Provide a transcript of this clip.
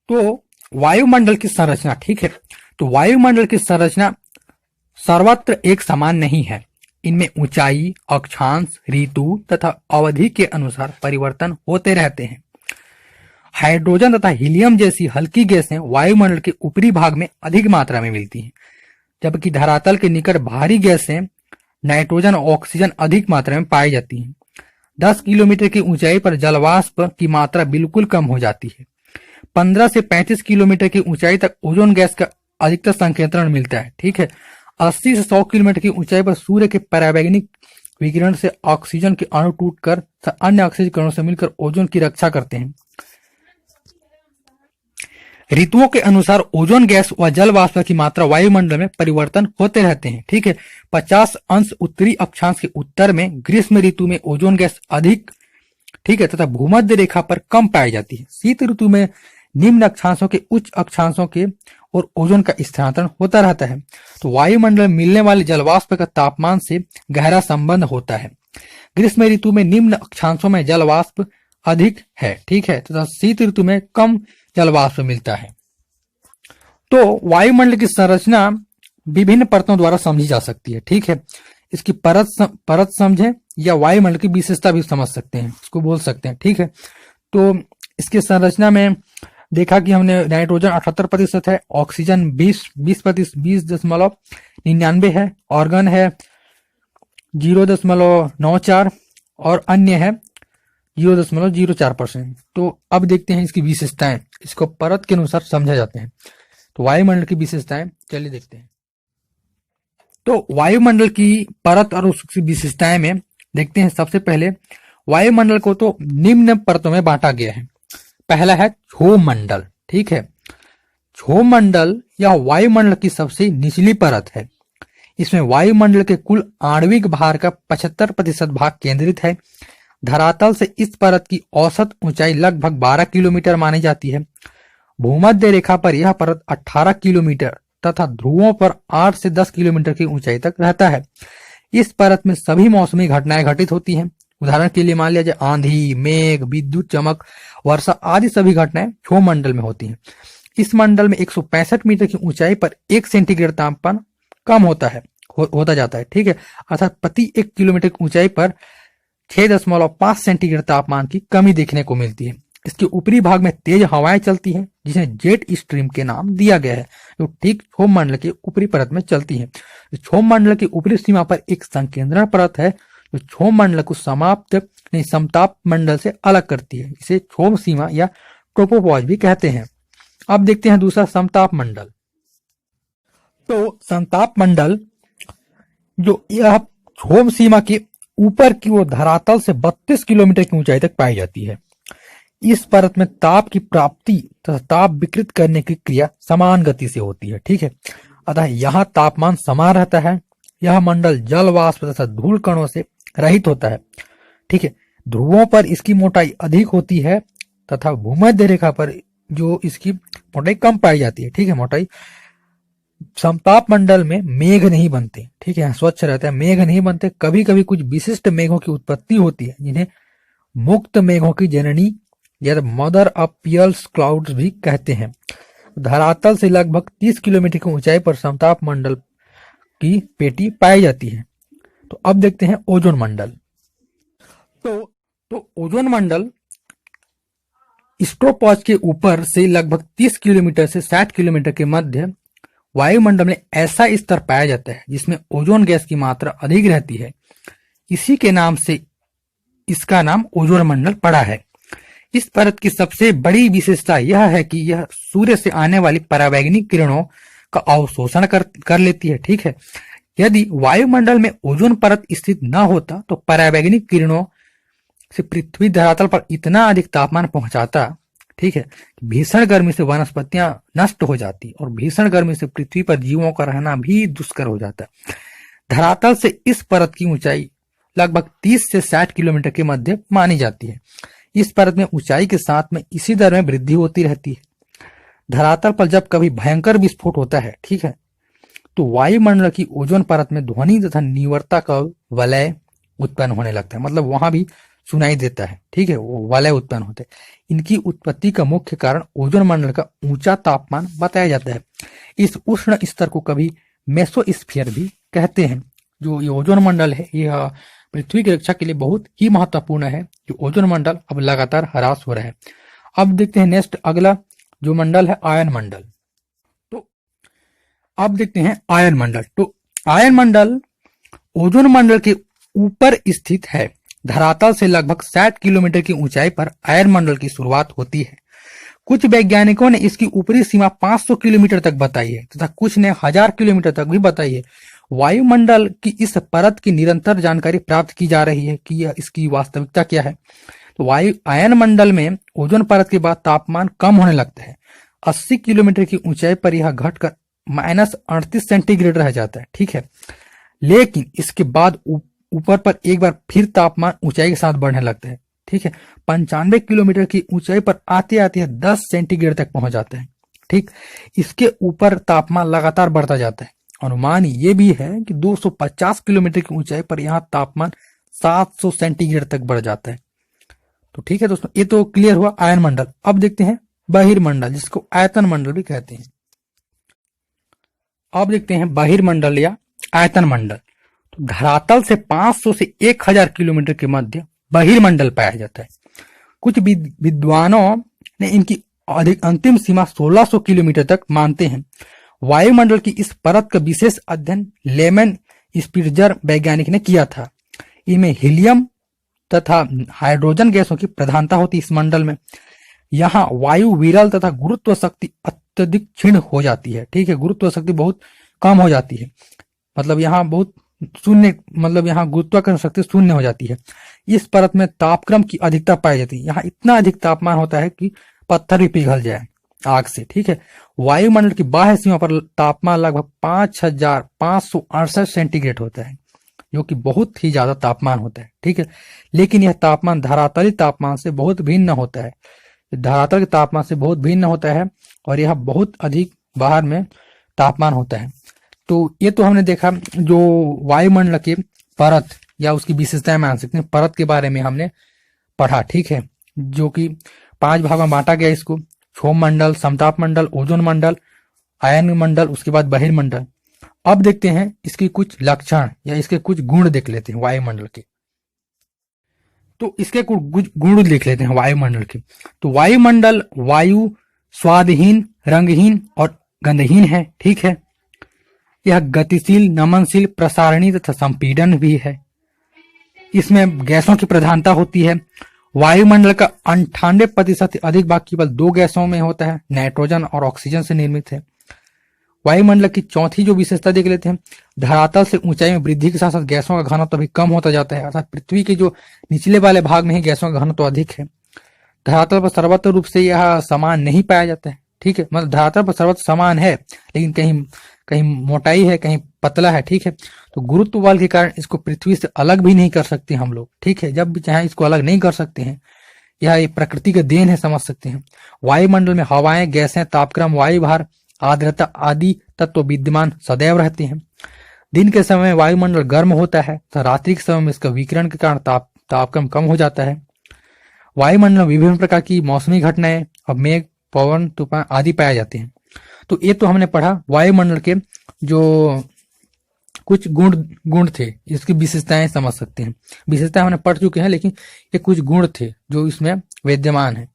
तो वायुमंडल की संरचना, ठीक है, तो वायुमंडल की संरचना सर्वत्र एक समान नहीं है। इनमें ऊंचाई, अक्षांश, ऋतु तथा अवधि के अनुसार परिवर्तन होते रहते हैं। हाइड्रोजन तथा हीलियम जैसी हल्की गैसें वायुमंडल के ऊपरी भाग में अधिक मात्रा में मिलती हैं, जबकि धरातल के निकट भारी गैसें नाइट्रोजन और ऑक्सीजन अधिक मात्रा में पाई जाती हैं। 10 किलोमीटर की ऊंचाई पर जलवाष्प की मात्रा बिल्कुल कम हो जाती है। 15 से 35 किलोमीटर की ऊंचाई तक ओजोन गैस का अधिकतर संकेंद्रण मिलता है, ठीक है। 80 से 100 किलोमीटर की ऊंचाई पर सूर्य के पराबैंगनी विकिरण से ऑक्सीजन के अणु टूटकर अन्य ऑक्सीजन कणों से मिलकर ओजोन की रक्षा करते हैं। ऋतुओं के अनुसार ओजोन गैस व जल वाष्प की मात्रा वायुमंडल में परिवर्तन होते रहते हैं, ठीक है। 50 अंश उत्तरी अक्षांश के उत्तर में ग्रीष्म ऋतु में ओजोन गैस अधिक, ठीक है, तथा भूमध्य रेखा पर कम पाई जाती है। शीत ऋतु में निम्न अक्षांशों के उच्च अक्षांशों के और ओजोन का स्थानांतरण होता रहता है। तो वायुमंडल में मिलने वाले जलवाष्प का तापमान से गहरा संबंध होता है। ग्रीष्म ऋतु में निम्न अक्षांशों में जलवाष्प अधिक है, ठीक है, तथा शीत ऋतु में कम जलवाष्प मिलता है। तो वायुमंडल की संरचना विभिन्न परतों द्वारा समझी जा सकती है, ठीक है। इसकी परत समझें या वायुमंडल की विशेषता भी समझ सकते हैं, इसको बोल सकते हैं, ठीक है। तो इसकी संरचना में देखा कि हमने नाइट्रोजन 78% है, ऑक्सीजन 20.99 है, ऑर्गन है 0.94 और अन्य है 0.04%। तो अब देखते हैं इसकी विशेषताएं, इसको परत के अनुसार समझा जाते हैं। तो वायुमंडल की विशेषताएं चलिए देखते हैं। तो वायुमंडल की परत और उसकी विशेषताएं में देखते हैं। सबसे पहले वायुमंडल को तो निम्न परतों में बांटा गया है। पहला है क्षोभ मंडल, ठीक है। क्षोभ मंडल यह वायुमंडल की सबसे निचली परत है। इसमें वायुमंडल के कुल आणविक भार का 75% भाग केंद्रित है। धरातल से इस परत की औसत ऊंचाई लगभग 12 किलोमीटर मानी जाती है। भूमध्य रेखा पर यह परत 18 किलोमीटर तथा ध्रुवों पर 8 से 10 किलोमीटर की ऊंचाई तक रहता है। इस परत में सभी मौसमी घटनाएं घटित होती हैं। उदाहरण के लिए मान लिया जाए आंधी, मेघ, विद्युत चमक, वर्षा आदि सभी घटनाएं क्षोभ मंडल में होती हैं। इस मंडल में 165 मीटर की ऊंचाई पर 1 सेंटीग्रेड तापमान कम होता जाता है, ठीक है। अर्थात प्रति 1 किलोमीटर की ऊंचाई पर 6.5 सेंटीग्रेड तापमान की कमी देखने को मिलती है। इसके ऊपरी भाग में तेज हवाएं चलती हैं, जिसे जेट स्ट्रीम के नाम दिया गया है, जो ठीक क्षोभ मंडल के ऊपरी परत में चलती है। क्षोभ मंडल की ऊपरी सीमा पर एक संकेंद्रण परत है, जो क्षोभ मंडल को समताप मंडल से अलग करती है। इसे क्षोभ सीमा या ट्रोपोपॉज भी कहते हैं। अब देखते हैं दूसरा समताप मंडल। तो समताप मंडल जो यह क्षोभ सीमा के ऊपर की ओर धरातल से 32 किलोमीटर की ऊंचाई तक पाई जाती है। इस परत में ताप की प्राप्ति तथा ताप विकृत करने की क्रिया समान गति से होती है, ठीक है। अतः यहाँ तापमान समान रहता है। यह मंडल जल वाष्प तथा धूल कणों से रहित होता है, ठीक है। ध्रुवों पर इसकी मोटाई अधिक होती है तथा भूमध्य रेखा पर जो इसकी मोटाई कम पाई जाती है, ठीक है। मोटाई समताप मंडल में मेघ नहीं बनते, ठीक है, स्वच्छ रहता है, मेघ नहीं बनते। कभी कभी कुछ विशिष्ट मेघों की उत्पत्ति होती है, जिन्हें मुक्त मेघों की जननी या मदर ऑफ पियर्स क्लाउड्स भी कहते हैं। धरातल से लगभग 30 किलोमीटर की ऊंचाई पर समताप मंडल की पेटी पाई जाती है। तो अब देखते हैं ओजोन मंडल। तो ओजोन मंडल स्ट्रोपोज के ऊपर से लगभग 30 किलोमीटर से 60 किलोमीटर के मध्य वायुमंडल में ऐसा स्तर पाया जाता है जिसमें ओजोन गैस की मात्रा अधिक रहती है। इसी के नाम से इसका नाम ओजोन मंडल पड़ा है। इस परत की सबसे बड़ी विशेषता यह है कि यह सूर्य से आने वाली पराबैंगनी किरणों का अवशोषण कर लेती है, ठीक है। यदि वायुमंडल में ओजोन परत स्थित न होता तो पराबैंगनी किरणों से पृथ्वी धरातल पर इतना अधिक तापमान पहुंचाता, ठीक है, भीषण गर्मी से वनस्पतियां नष्ट हो जाती और भीषण गर्मी से पृथ्वी पर जीवों का रहना भी दुष्कर हो जाता। धरातल से इस परत की ऊंचाई लगभग 30 से 60 किलोमीटर के मध्य मानी जाती है। इस परत में ऊंचाई के साथ में इसी दर में वृद्धि होती रहती है। धरातल पर जब कभी भयंकर विस्फोट होता है, ठीक है, तो वायुमंडल की ओजोन परत में ध्वनि तथा निवरता का वलय उत्पन्न होने लगता है। मतलब वहां भी सुनाई देता है, ठीक है, वो वलय उत्पन्न होते हैं। इनकी उत्पत्ति का मुख्य कारण ओजोन मंडल का ऊंचा तापमान बताया जाता है। इस उष्ण स्तर को कभी मेसोस्फीयर भी कहते हैं। जो ये ओजोन मंडल है, यह पृथ्वी की रक्षा के लिए बहुत ही महत्वपूर्ण है। जो ओजोन मंडल अब लगातार ह्रास हो रहा है। अब देखते हैं नेक्स्ट अगला जो मंडल है आयन मंडल। तो अब देखते हैं आयन मंडल। तो आयन मंडल ओजोन मंडल के ऊपर स्थित है। धरातल से लगभग 60 किलोमीटर की ऊंचाई पर आयन मंडल की शुरुआत होती है। कुछ वैज्ञानिकों ने इसकी ऊपरी सीमा 500 किलोमीटर तक बताई है तथा कुछ ने 1000 किलोमीटर तक भी बताई है। वायुमंडल की इस परत की निरंतर जानकारी प्राप्त की जा रही है कि इसकी वास्तविकता क्या है। तो वायु आयन मंडल में ओजोन परत के बाद तापमान कम होने लगता है। 80 किलोमीटर की ऊंचाई पर यह घटकर -38 सेंटीग्रेड रह जाता है, ठीक है। लेकिन इसके बाद ऊपर पर एक बार फिर तापमान ऊंचाई के साथ बढ़ने लगता है, ठीक है। 95 किलोमीटर की ऊंचाई पर आते आते 10 सेंटीग्रेड तक पहुंच जाता है, ठीक। इसके ऊपर तापमान लगातार बढ़ता जाता है। अनुमान ये भी है कि 250 किलोमीटर की ऊंचाई पर यहाँ तापमान 700 सेंटीग्रेड तक बढ़ जाता है। तो ठीक है दोस्तों, ये तो क्लियर हुआ आयन मंडल। अब देखते हैं बहिर्मंडल, जिसको आयतन मंडल भी कहते हैं। अब देखते हैं बहिर्मंडल या आयतन मंडल। तो धरातल से 500 से 1000 किलोमीटर के मध्य बहिर्मंडल पाया जाता है। कुछ विद्वानों ने इनकी अंतिम सीमा 1600 किलोमीटर तक मानते हैं। वायुमंडल की इस परत का विशेष अध्ययन लेमन स्पिट्जर वैज्ञानिक ने किया था। इनमें हीलियम तथा हाइड्रोजन गैसों की प्रधानता होती है। इस मंडल में यहाँ वायु विरल तथा गुरुत्व शक्ति अत्यधिक क्षीण हो जाती है, ठीक है। गुरुत्व शक्ति बहुत कम हो जाती है, मतलब यहाँ बहुत शून्य, मतलब यहाँ गुरुत्वाकर्षण शक्ति शून्य हो जाती है। इस परत में तापक्रम की अधिकता पाई जाती है। यहाँ इतना अधिक तापमान होता है कि पत्थर भी पिघल जाए आग से, ठीक है। वायुमंडल की बाह्य सीमा पर तापमान लगभग 5568 सेंटीग्रेड होता है, जो कि बहुत ही ज्यादा तापमान होता है, ठीक है। लेकिन यह तापमान धरातली तापमान से बहुत भिन्न होता है। धरातल के तापमान से बहुत भिन्न होता है और यह बहुत अधिक बाहर में तापमान होता है। तो ये तो हमने देखा जो वायुमंडल की परत या उसकी विशेषताएं मान सकते हैं, परत के बारे में हमने पढ़ा, ठीक है। जो कि 5 भाग में बांटा गया इसको, क्षोभ मंडल, समताप मंडल, ओजोन मंडल, आयन मंडल, उसके बाद बहिर्मंडल। अब देखते हैं इसकी कुछ लक्षण या इसके कुछ गुण देख लेते हैं वायुमंडल के। तो इसके कुछ गुण देख लेते हैं वायुमंडल के। तो वायुमंडल वायु स्वादहीन, रंगहीन और गंधहीन है, ठीक है। यह गतिशील, नमनशील, प्रसारणी तथा संपीड़न भी है। इसमें गैसों की प्रधानता होती है। वायुमंडल का 98% से अधिक भाग केवल 2 गैसों में होता है, नाइट्रोजन और ऑक्सीजन से निर्मित है। वायुमंडल की चौथी जो विशेषता देख लेते हैं, धरातल से ऊंचाई में वृद्धि के साथ साथ गैसों का घनत्व भी कम होता जाता है, अर्थात पृथ्वी के जो निचले वाले भाग में ही गैसों का घनत्व अधिक है। धरातल पर सर्वत्र रूप से यह समान नहीं पाया जाता है, ठीक है। मतलब धरातल पर सर्वत्र समान है, लेकिन कहीं कहीं मोटाई है, कहीं पतला है, ठीक है। तो गुरुत्व बल के कारण इसको पृथ्वी से अलग भी नहीं कर सकते हम लोग, ठीक है। जब भी चाहे इसको अलग नहीं कर सकते हैं, यह प्रकृति का देन है, समझ सकते हैं। वायुमंडल में हवाएं, गैसें, तापक्रम, वायु भार, आर्द्रता आदि तत्व विद्यमान सदैव रहते हैं। दिन के समय वायुमंडल गर्म होता है तो रात्रि के समय में इसका विकिरण के कारण तापक्रम कम हो जाता है। वायुमंडल में विभिन्न प्रकार की मौसमी घटनाएं और मेघ, पवन, तूफान आदि पाए जाते हैं। तो ये तो हमने पढ़ा वायुमंडल के जो कुछ गुण थे, इसकी विशेषताएं समझ सकते हैं। विशेषताएं हमने पढ़ चुके हैं, लेकिन ये कुछ गुण थे जो इसमें विद्यमान है।